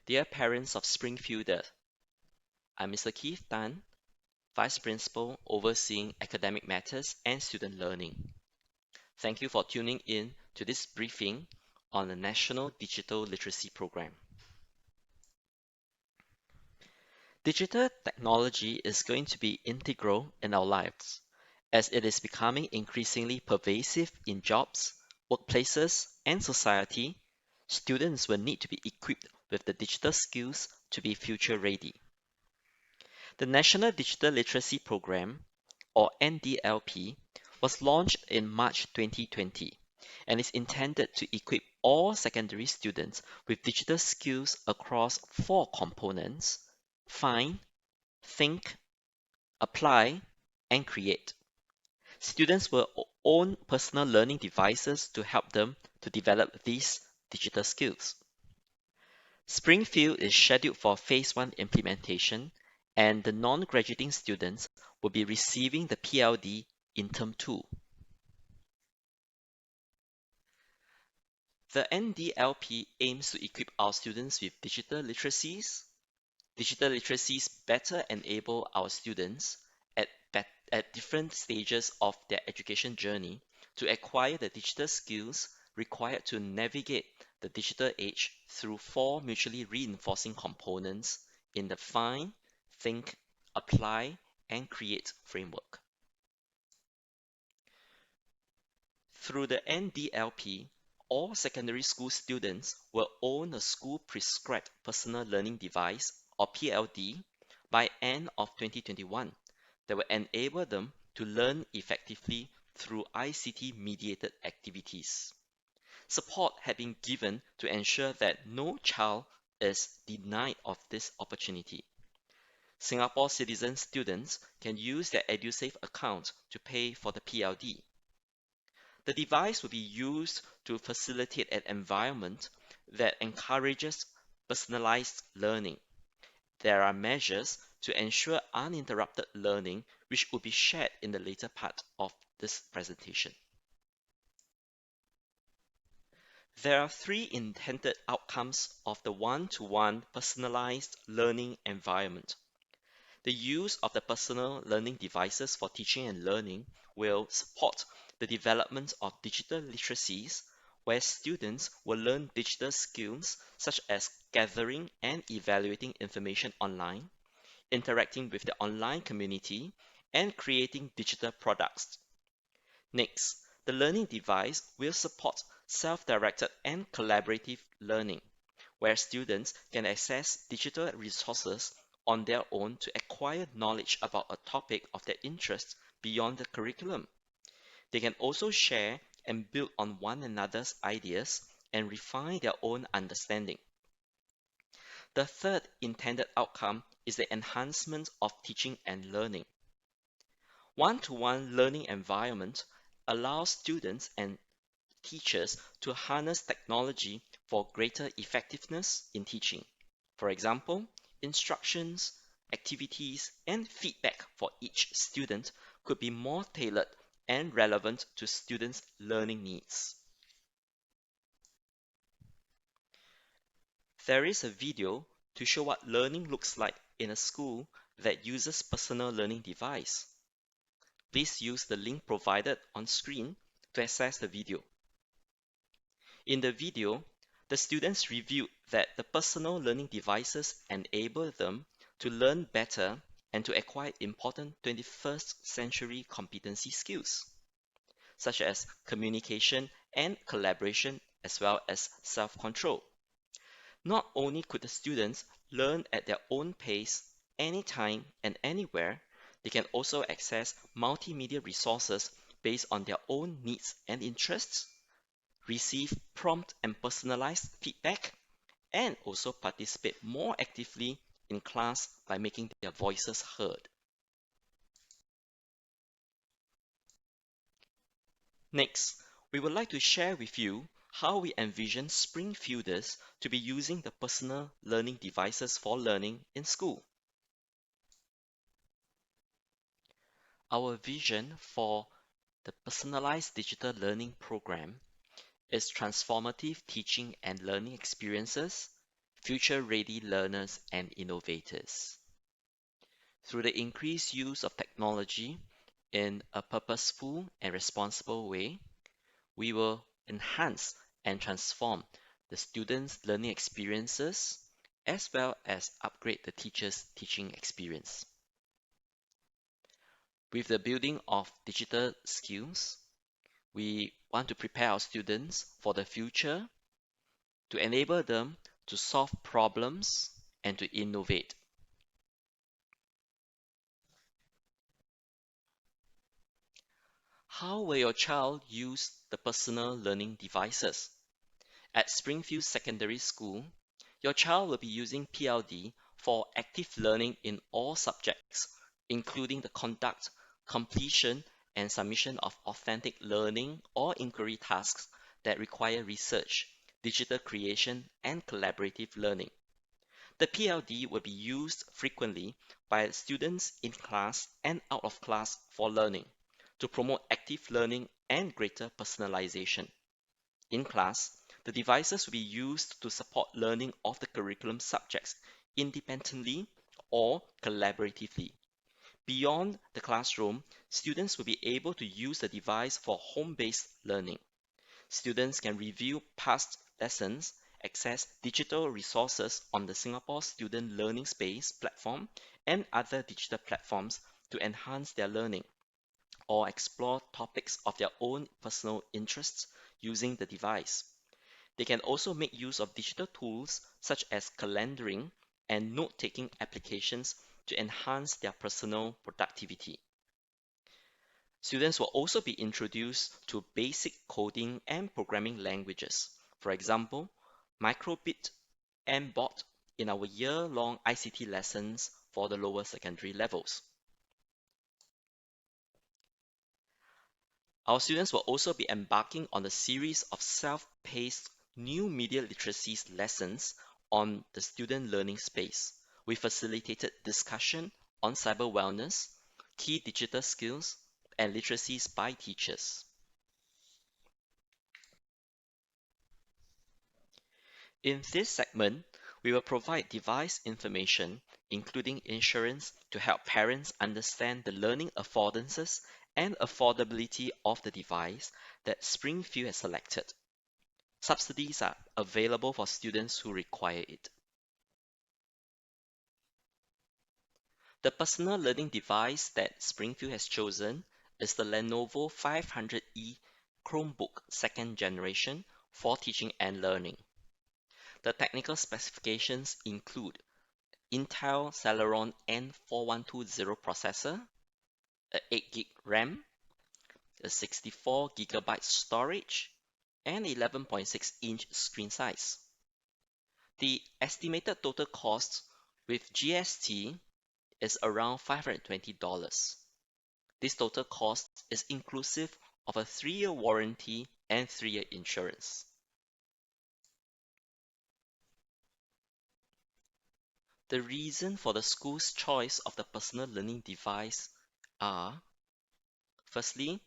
Dear parents of Springfield, I'm Mr. Keith Tan, Vice Principal overseeing academic matters and student learning. Thank you for tuning in to this briefing on the National Digital Literacy Program. Digital technology is going to be integral in our lives as it is becoming increasingly pervasive in jobs, workplaces, and society. Students will need to be equipped with the digital skills to be future ready. The National Digital Literacy Program, or NDLP, was launched in March 2020 and is intended to equip all secondary students with digital skills across four components: find, think, apply, and create. Students will own personal learning devices to help them to develop these digital skills. Springfield is scheduled for Phase 1 implementation, and the non-graduating students will be receiving the PLD in Term 2. The NDLP aims to equip our students with digital literacies. Digital literacies better enable our students at different stages of their education journey to acquire the digital skills required to navigate the digital age through four mutually reinforcing components in the find, think, apply, and create framework. Through the NDLP, all secondary school students will own a school-prescribed personal learning device, or PLD, by end of 2021 that will enable them to learn effectively through ICT-mediated activities. Support had been given to ensure that no child is denied of this opportunity. Singapore citizen students can use their EduSave account to pay for the PLD. The device will be used to facilitate an environment that encourages personalized learning. There are measures to ensure uninterrupted learning, which will be shared in the later part of this presentation. There are three intended outcomes of the one-to-one personalized learning environment. The use of the personal learning devices for teaching and learning will support the development of digital literacies, where students will learn digital skills such as gathering and evaluating information online, interacting with the online community, and creating digital products. Next, the learning device will support self-directed and collaborative learning, where students can access digital resources on their own to acquire knowledge about a topic of their interest beyond the curriculum. They can also share and build on one another's ideas and refine their own understanding. The third intended outcome is the enhancement of teaching and learning. One-to-one learning environment allows students and teachers to harness technology for greater effectiveness in teaching. For example, instructions, activities, and feedback for each student could be more tailored and relevant to students' learning needs. There is a video to show what learning looks like in a school that uses personal learning device. Please use the link provided on screen to access the video. In the video, the students reviewed that the personal learning devices enable them to learn better and to acquire important 21st century competency skills, such as communication and collaboration, as well as self-control. Not only could the students learn at their own pace, anytime and anywhere, they can also access multimedia resources based on their own needs and interests, receive prompt and personalized feedback, and also participate more actively in class by making their voices heard. Next, we would like to share with you how we envision Springfielders to be using the personal learning devices for learning in school. Our vision for the personalized digital learning program is transformative teaching and learning experiences future-ready learners and innovators. Through the increased use of technology in a purposeful and responsible way, we will enhance and transform the students' learning experiences as well as upgrade the teachers' teaching experience. With the building of digital skills, we want to prepare our students for the future to enable them to solve problems and to innovate. How will your child use the personal learning devices? At Springfield Secondary School, your child will be using PLD for active learning in all subjects, including the conduct, completion, and submission of authentic learning or inquiry tasks that require research, digital creation, and collaborative learning. The PLD will be used frequently by students in class and out of class for learning to promote active learning and greater personalization. In class, the devices will be used to support learning of the curriculum subjects independently or collaboratively. Beyond the classroom, students will be able to use the device for home-based learning. Students can review past lessons, access digital resources on the Singapore Student Learning Space platform and other digital platforms to enhance their learning, or explore topics of their own personal interests using the device. They can also make use of digital tools such as calendaring and note-taking applications to enhance their personal productivity. Students will also be introduced to basic coding and programming languages. For example, Microbit and Bot in our year-long ICT lessons for the lower secondary levels. Our students will also be embarking on a series of self-paced new media literacies lessons on the student learning space with facilitated discussion on cyber wellness, key digital skills, and literacies by teachers. In this segment, we will provide device information, including insurance, to help parents understand the learning affordances and affordability of the device that Springfield has selected. Subsidies are available for students who require it. The personal learning device that Springfield has chosen is the Lenovo 500E Chromebook second generation for teaching and learning. The technical specifications include Intel Celeron N4120 processor, a 8GB RAM, a 64GB storage, and 11.6-inch screen size. The estimated total cost with GST is around $520. This total cost is inclusive of a 3-year warranty and 3-year insurance. The reason for the school's choice of the personal learning device are: firstly,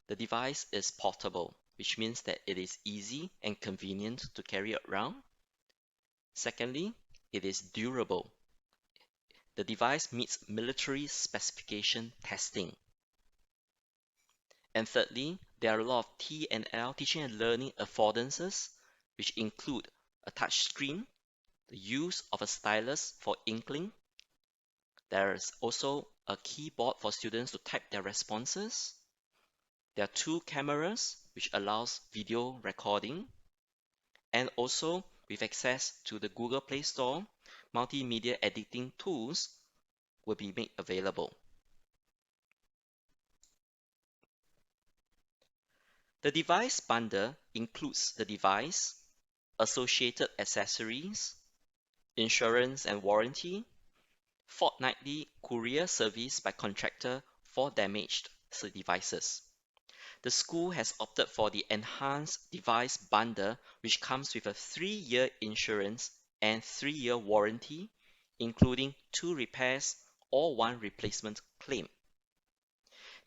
the device is portable, which means that it is easy and convenient to carry around. Secondly, it is durable. The device meets military specification testing. And thirdly, there are a lot of T&L teaching and learning affordances, which include a touch screen, the use of a stylus for inkling. There is also a keyboard for students to type their responses. There are 2 cameras, which allows video recording. And also, with access to the Google Play Store, multimedia editing tools will be made available. The device bundle includes the device, associated accessories, insurance and warranty, fortnightly courier service by contractor for damaged devices. The school has opted for the enhanced device bundle, which comes with a 3-year insurance and 3-year warranty, including 2 repairs or 1 replacement claim.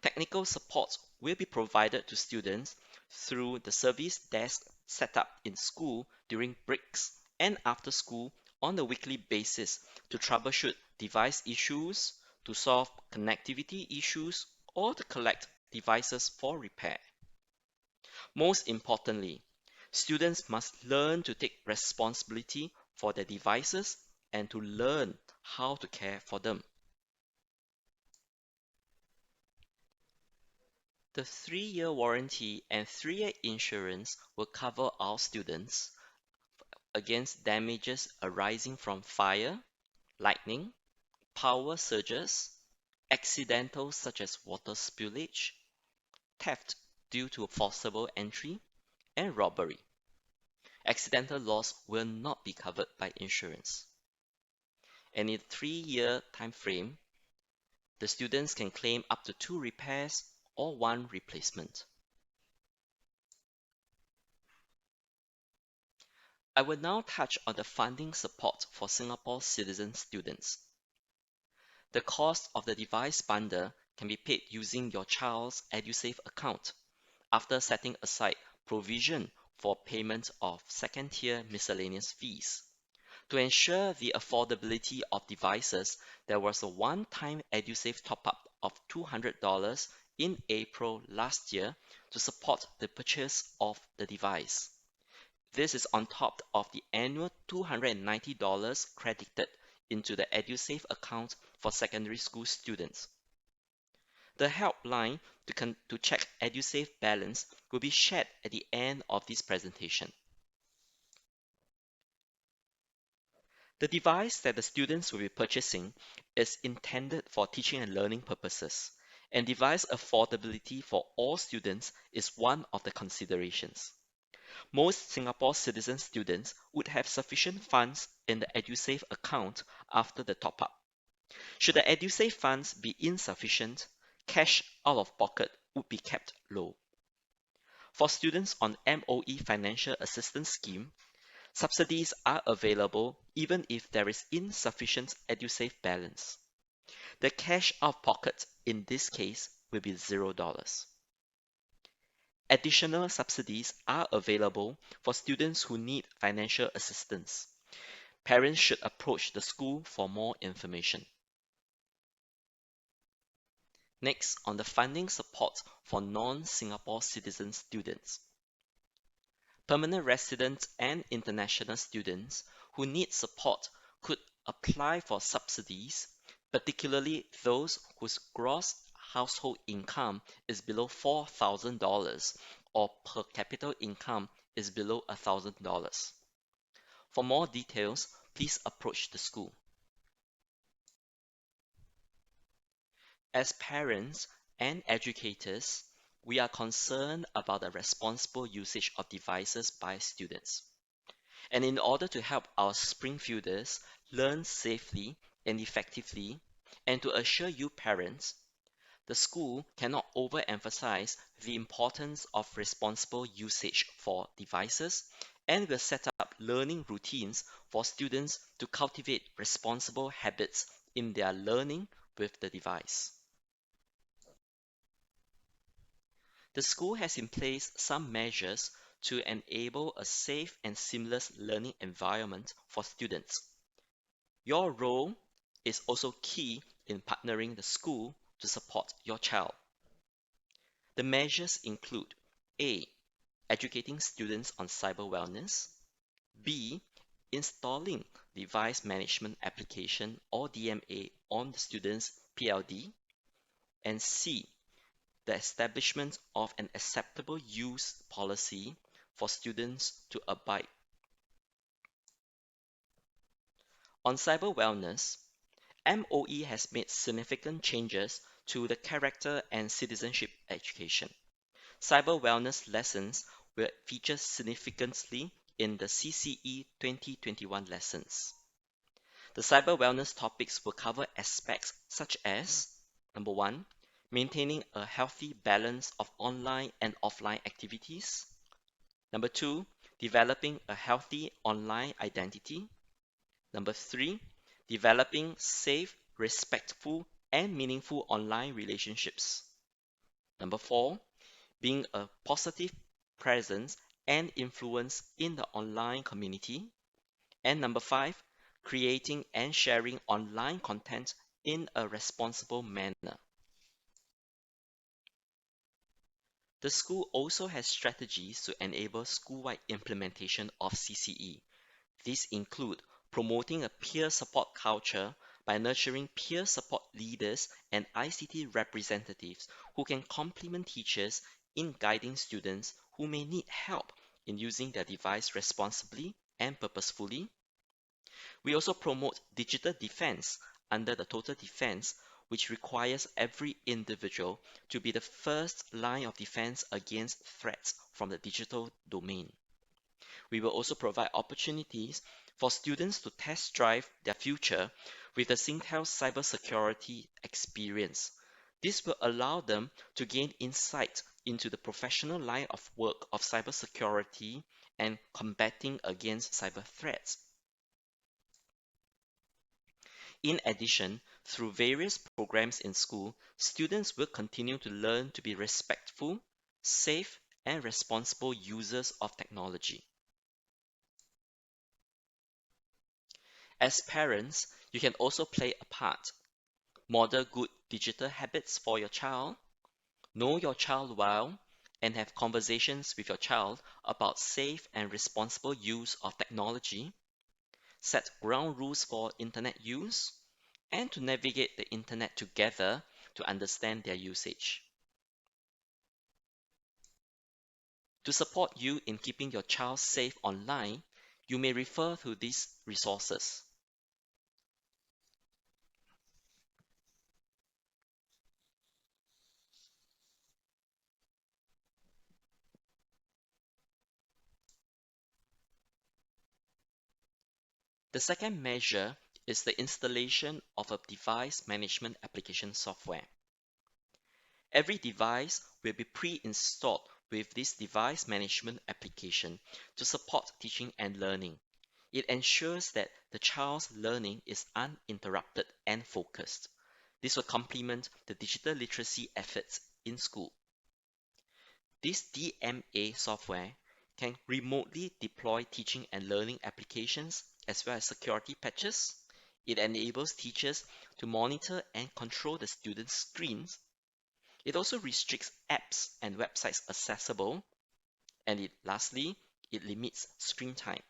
Technical support will be provided to students through the service desk set up in school during breaks and after school on a weekly basis to troubleshoot device issues, to solve connectivity issues, or to collect devices for repair. Most importantly, students must learn to take responsibility for their devices and to learn how to care for them. The 3-year warranty and 3-year insurance will cover our students against damages arising from fire, lightning, power surges, accidentals such as water spillage, theft due to forcible entry, and robbery. Accidental loss will not be covered by insurance. And in a 3-year time frame, the students can claim up to 2 repairs or 1 replacement. I will now touch on the funding support for Singapore citizen students. The cost of the device bundle can be paid using your child's EduSave account after setting aside provision for payment of second-tier miscellaneous fees. To ensure the affordability of devices, there was a one-time EduSave top-up of $200 in April last year to support the purchase of the device. This is on top of the annual $290 credited into the EduSave account for secondary school students. The helpline to check EduSave balance will be shared at the end of this presentation. The device that the students will be purchasing is intended for teaching and learning purposes, and device affordability for all students is one of the considerations. Most Singapore citizen students would have sufficient funds in the EduSave account after the top-up. Should the EduSave funds be insufficient, cash out of pocket would be kept low. For students on MOE Financial Assistance Scheme, subsidies are available even if there is insufficient EduSave balance. The cash out of pocket in this case will be $0. Additional subsidies are available for students who need financial assistance. Parents should approach the school for more information. Next, on the funding support for non-Singapore citizen students. Permanent residents and international students who need support could apply for subsidies, particularly those whose gross household income is below $4,000 or per capita income is below $1,000. For more details, please approach the school. As parents and educators, we are concerned about the responsible usage of devices by students. And in order to help our Springfielders learn safely and effectively, and to assure you parents, the school cannot overemphasize the importance of responsible usage for devices and will set up learning routines for students to cultivate responsible habits in their learning with the device. The school has in place some measures to enable a safe and seamless learning environment for students. Your role is also key in partnering the school to support your child. The measures include A. Educating students on cyber wellness, B. Installing device management application or DMA on the student's PLD, and C. The establishment of an acceptable use policy for students to abide. On cyber wellness, MOE has made significant changes to the character and citizenship education. Cyber wellness lessons will feature significantly in the CCE 2021 lessons. The cyber wellness topics will cover aspects such as number 1, maintaining a healthy balance of online and offline activities. Number 2, developing a healthy online identity. Number 3, developing safe, respectful, and meaningful online relationships. Number 4, being a positive presence and influence in the online community. And number 5, creating and sharing online content in a responsible manner. The school also has strategies to enable school-wide implementation of CCE. These include promoting a peer support culture by nurturing peer support leaders and ICT representatives who can complement teachers in guiding students who may need help in using their device responsibly and purposefully. We also promote digital defense under the total defense, which requires every individual to be the first line of defense against threats from the digital domain. We will also provide opportunities for students to test drive their future with the Singtel cybersecurity experience. This will allow them to gain insight into the professional line of work of cybersecurity and combating against cyber threats. In addition, through various programs in school, students will continue to learn to be respectful, safe, and responsible users of technology. As parents, you can also play a part. Model good digital habits for your child, know your child well, and have conversations with your child about safe and responsible use of technology, set ground rules for internet use, and to navigate the internet together to understand their usage. To support you in keeping your child safe online, you may refer to these resources. The second measure is the installation of a device management application software. Every device will be pre-installed with this device management application to support teaching and learning. It ensures that the child's learning is uninterrupted and focused. This will complement the digital literacy efforts in school. This DMA software can remotely deploy teaching and learning applications as well as security patches. It enables teachers to monitor and control the students' screens. It also restricts apps and websites accessible. And lastly, it limits screen time.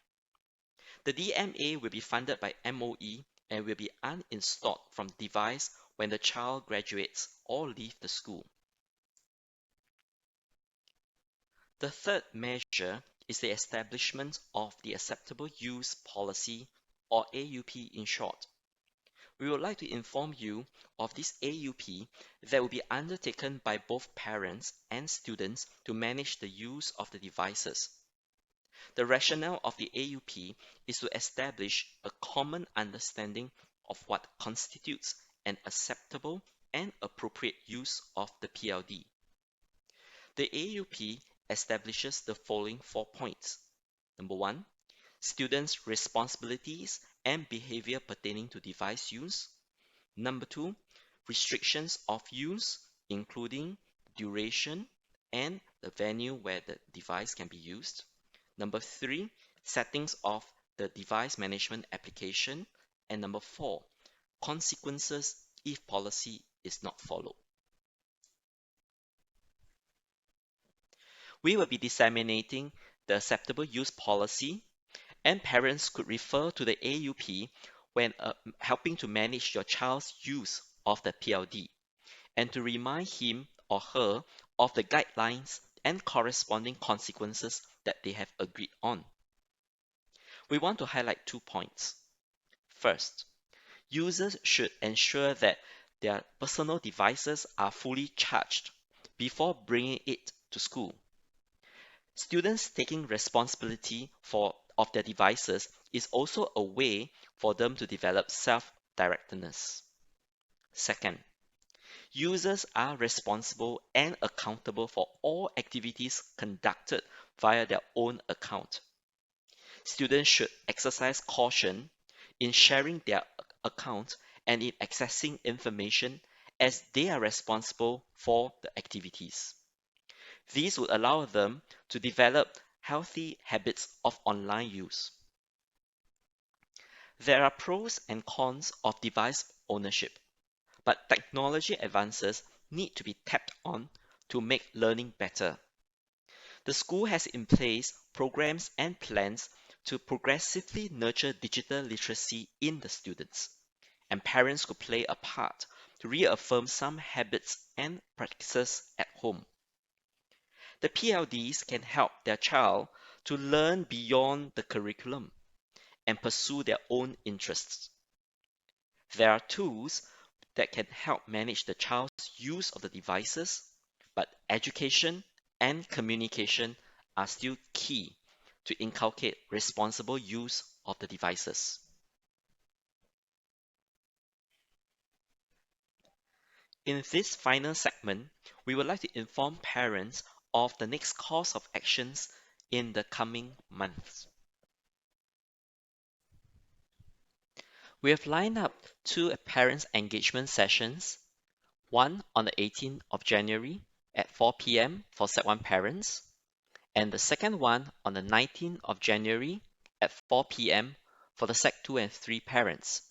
The DMA will be funded by MOE and will be uninstalled from device when the child graduates or leaves the school. The third measure is the establishment of the Acceptable Use Policy, or AUP in short. We would like to inform you of this AUP that will be undertaken by both parents and students to manage the use of the devices. The rationale of the AUP is to establish a common understanding of what constitutes an acceptable and appropriate use of the PLD. The AUP establishes the following 4 points. Number 1, students' responsibilities and behavior pertaining to device use. Number 2, restrictions of use, including duration and the venue where the device can be used. Number 3, settings of the device management application. And number 4, consequences if policy is not followed. We will be disseminating the acceptable use policy, and parents could refer to the AUP when helping to manage your child's use of the PLD, and to remind him or her of the guidelines and corresponding consequences that they have agreed on. We want to highlight 2 points. First, users should ensure that their personal devices are fully charged before bringing it to school. Students taking responsibility of their devices is also a way for them to develop self-directedness. Second, users are responsible and accountable for all activities conducted via their own account. Students should exercise caution in sharing their account and in accessing information as they are responsible for the activities. These would allow them to develop healthy habits of online use. There are pros and cons of device ownership, but technology advances need to be tapped on to make learning better. The school has in place programs and plans to progressively nurture digital literacy in the students, and parents could play a part to reaffirm some habits and practices at home. The PLDs can help their child to learn beyond the curriculum and pursue their own interests. There are tools that can help manage the child's use of the devices, but education and communication are still key to inculcate responsible use of the devices. In this final segment, we would like to inform parents of the next course of actions in the coming months. We have lined up two parents' engagement sessions, one on the 18th of January at 4 p.m. for Set 1 parents, and the second one on the 19th of January at 4 p.m. for the Set 2 and 3 parents.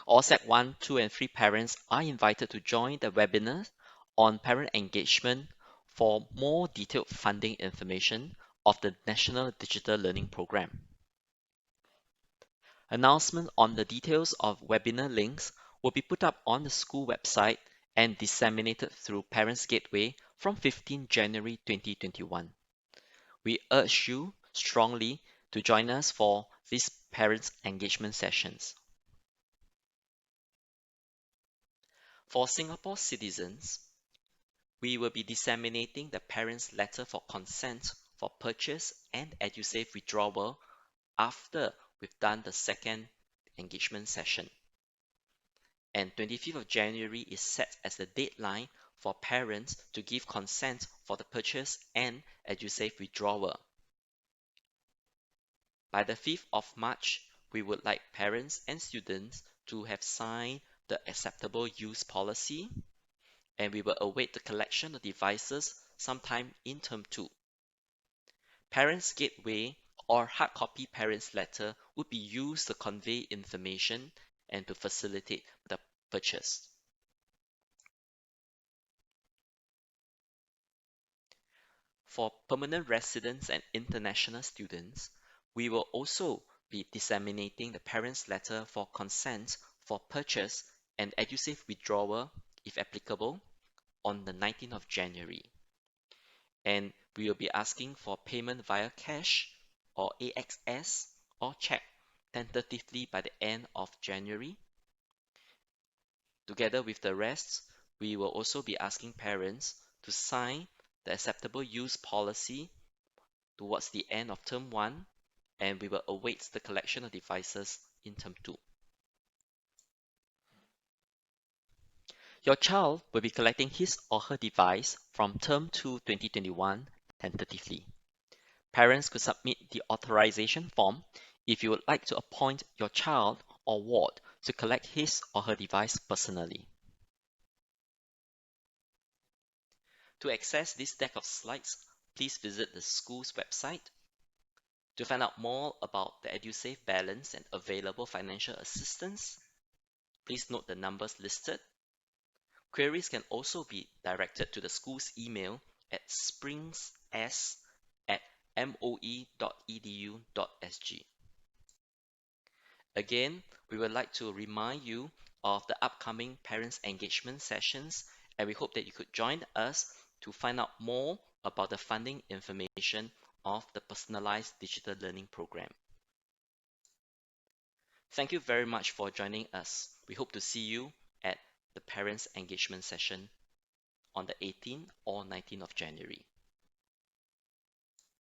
All Set 1, 2, and 3 parents are invited to join the webinar on parent engagement for more detailed funding information of the National Digital Learning Program. Announcement on the details of webinar links will be put up on the school website and disseminated through Parents Gateway from 15 January 2021. We urge you strongly to join us for these parents' engagement sessions. For Singapore citizens, we will be disseminating the parents' letter for consent for purchase and EduSave withdrawal after we've done the second engagement session. And 25th of January is set as the deadline for parents to give consent for the purchase and EduSave withdrawal. By the 5th of March, we would like parents and students to have signed the acceptable use policy, and we will await the collection of devices sometime in term 2. Parents Gateway or hard copy parents letter would be used to convey information and to facilitate the purchase. For permanent residents and international students, we will also be disseminating the parents letter for consent for purchase and EduSave withdrawal, if applicable, on the 19th of January. And we will be asking for payment via cash or AXS or check tentatively by the end of January. Together with the rest, we will also be asking parents to sign the acceptable use policy towards the end of term 1, and we will await the collection of devices in term 2. Your child will be collecting his or her device from term 2 2021 tentatively. Parents could submit the authorization form if you would like to appoint your child or ward to collect his or her device personally. To access this deck of slides, please visit the school's website. To find out more about the EduSave balance and available financial assistance, please note the numbers listed. Queries can also be directed to the school's email at springs@moe.edu.sg. Again, we would like to remind you of the upcoming parents' engagement sessions, and we hope that you could join us to find out more about the funding information of the Personalized Digital Learning Program. Thank you very much for joining us. We hope to see you at the parents' engagement session on the 18th or 19th of January.